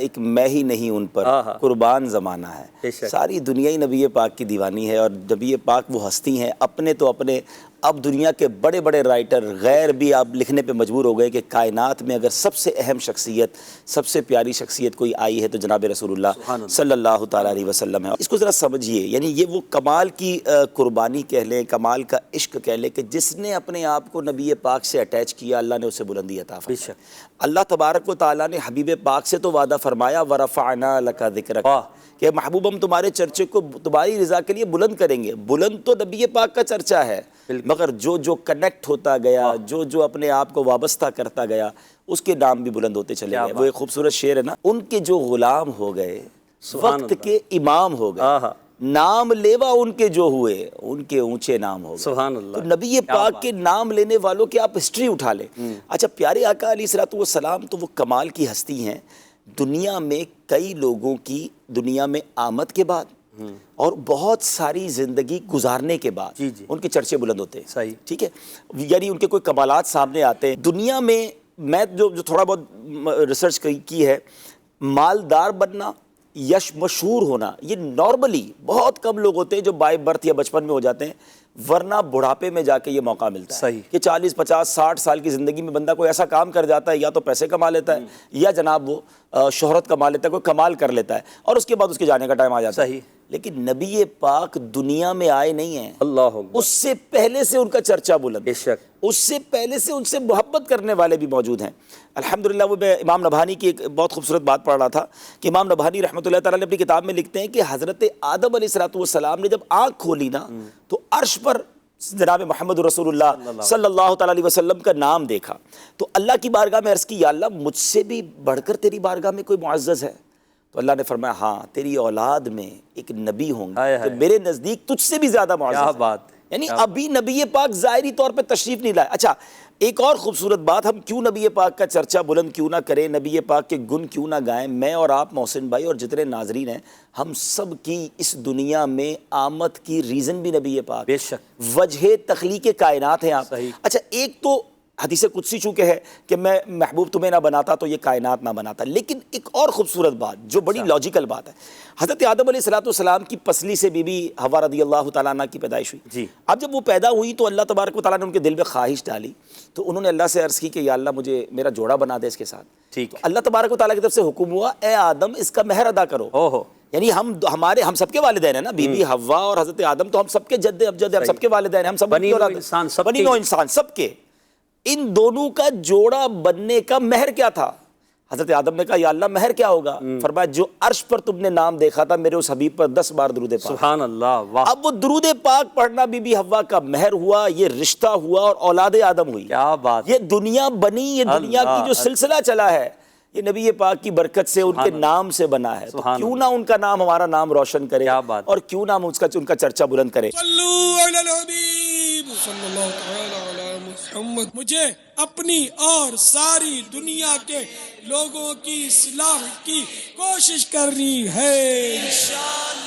ایک میں ہی نہیں ان پر قربان زمانہ ہے، ساری دنیا ہی نبی پاک کی دیوانی ہے، اور نبی پاک وہ ہستی ہیں اپنے تو اپنے، اب دنیا کے بڑے بڑے رائٹر غیر بھی اب لکھنے پہ مجبور ہو گئے کہ کائنات میں اگر سب سے اہم شخصیت، سب سے پیاری شخصیت کوئی آئی ہے تو جناب رسول اللہ صلی اللہ تعالیٰ علیہ وسلم ہے۔ اس کو ذرا سمجھیے، یعنی یہ وہ کمال کی قربانی کہہ لیں، کمال کا عشق کہہ لیں کہ جس نے اپنے آپ کو نبی پاک سے اٹیچ کیا، اللہ نے اسے بلندی عطا فرمائی۔ اللہ تبارک و تعالیٰ نے حبیب پاک سے تو وعدہ فرمایا وَرَفَعْنَا لَكَ ذِكْرَكَ کہ محبوب ہم تمہارے چرچے کو تمہاری رضا کے لیے بلند کریں گے۔ بلند تو نبی پاک کا چرچہ ہے، مگر جو جو کنیکٹ ہوتا گیا، جو جو اپنے آپ کو وابستہ کرتا گیا، اس کے نام بھی بلند ہوتے چلے گئے۔ وہ ایک خوبصورت شعر ہے نا، ان کے جو غلام ہو گئے وقت کے امام ہو گئے، نام لیوا ان کے جو ہوئے ان کے اونچے نام ہو گئے۔ سبحان اللہ۔ تو نبی پاک کے نام لینے والوں کی آپ ہسٹری اٹھا لیں۔ اچھا، پیارے آقا علیہ الصلوۃ والسلام تو وہ کمال کی ہستی ہیں، دنیا میں کئی لوگوں کی دنیا میں آمد کے بعد اور بہت ساری زندگی گزارنے کے بعد ان کے چرچے بلند ہوتے ہیں۔ صحیح، ٹھیک ہے، یعنی ان کے کوئی کمالات سامنے آتے ہیں۔ دنیا میں میں جو تھوڑا بہت ریسرچ کی ہے، مالدار بننا، یش مشہور ہونا، یہ نارملی بہت کم لوگ ہوتے ہیں جو بائی برتھ یا بچپن میں ہو جاتے ہیں، ورنہ بڑھاپے میں جا کے یہ موقع ملتا ہے۔ صحیح کہ 40 50 60 سال کی زندگی میں بندہ کوئی ایسا کام کر جاتا ہے، یا تو پیسے کما لیتا ہے یا جناب وہ شہرت کما لیتا ہے، کوئی کمال کر لیتا ہے، اور اس کے بعد اس کے جانے کا ٹائم آ جاتا ہے۔ صحیح۔ لیکن نبی پاک دنیا میں آئے نہیں ہیں، اللہ اکبر، اس سے پہلے سے ان کا چرچا بلند، بے شک، اس سے پہلے سے ان سے محبت کرنے والے بھی موجود ہیں۔ الحمدللہ، وہ میں امام نبہانی کی ایک بہت خوبصورت بات پڑھ رہا تھا کہ امام نبہانی رحمۃ اللہ تعالیٰ نے اپنی کتاب میں لکھتے ہیں کہ حضرت آدم علیہ الصلوۃ والسلام نے جب آنکھ کھولی نا تو عرش پر جناب محمد رسول اللہ صلی اللہ تعالیٰ علیہ وسلم کا نام دیکھا، تو اللہ کی بارگاہ میں عرض کی، یا اللہ مجھ سے بھی بڑھ کر تیری بارگاہ میں کوئی معزز ہے؟ تو اللہ نے فرمایا ہاں، تیری اولاد میں ایک نبی ہوں گے تو میرے نزدیک تجھ سے بھی زیادہ معزز ہے۔ کیا بات ہے، یعنی ابھی نبی پاک ظاہری طور پہ تشریف نہیں لائے۔ اچھا، ایک اور خوبصورت بات، ہم کیوں نبی پاک کا چرچہ بلند کیوں نہ کریں، نبی پاک کے گن کیوں نہ گائیں؟ میں اور آپ محسن بھائی اور جتنے ناظرین ہیں، ہم سب کی اس دنیا میں آمد کی ریزن بھی نبی پاک، بے شک، وجہ تخلیق کائنات ہیں آپ۔ صحیح۔ اچھا، ایک تو حدیث قدسی چونکہ ہے کہ میں محبوب تمہیں نہ بناتا تو یہ کائنات نہ بناتا، لیکن ایک اور خوبصورت بات جو بڑی لاجیکل بات ہے، حضرت آدم علیہ الصلوۃ والسلام کی پسلی سے بی بی حوا رضی اللہ تعالیٰ عنہ کی پیدائش ہوئی جی۔ اب جب وہ پیدا ہوئی تو اللہ تبارک و تعالیٰ نے ان کے دل میں خواہش ڈالی، تو انہوں نے اللہ سے عرض کی کہ یا اللہ مجھے میرا جوڑا بنا دے اس کے ساتھ۔ ٹھیک ہے، اللہ تبارک و تعالیٰ کی طرف سے حکم ہوا، اے آدم اس کا مہر ادا کرو۔ یعنی ہم سب کے والدین ہیں نا، بی بی حوا اور حضرت آدم تو ہم سب کے جد ابجد ہیں، ہم سب کے والدین ہیں، ہم سب بنی نوع انسان، بنی نوع انسان سب کے، ان دونوں کا جوڑا بننے کا مہر کیا تھا؟ حضرت آدم نے کہا یا اللہ مہر کیا ہوگا؟ فرمایا جو عرش پر تم نے نام دیکھا تھا میرے اس حبیب پر 10 بار درود پاک۔ سبحان اللہ، واہ، اب وہ درود پاک پڑھنا بی بی حوا کا مہر ہوا، یہ رشتہ ہوا اور اولاد آدم ہوئی۔ کیا بات، یہ دنیا بنی، یہ دنیا کی جو سلسلہ چلا ہے یہ نبی پاک کی برکت سے، ان کے نام سے بنا ہے، تو کیوں نہ ان کا نام ہمارا نام روشن کرے، اور کیوں نہ ہم ان کا چرچہ بلند کریں۔ صلو علی الحبیب صلی اللہ تعالی علی محمد۔ مجھے اپنی اور ساری دنیا کے لوگوں کی اصلاح کی کوشش کرنی ہے انشاءاللہ۔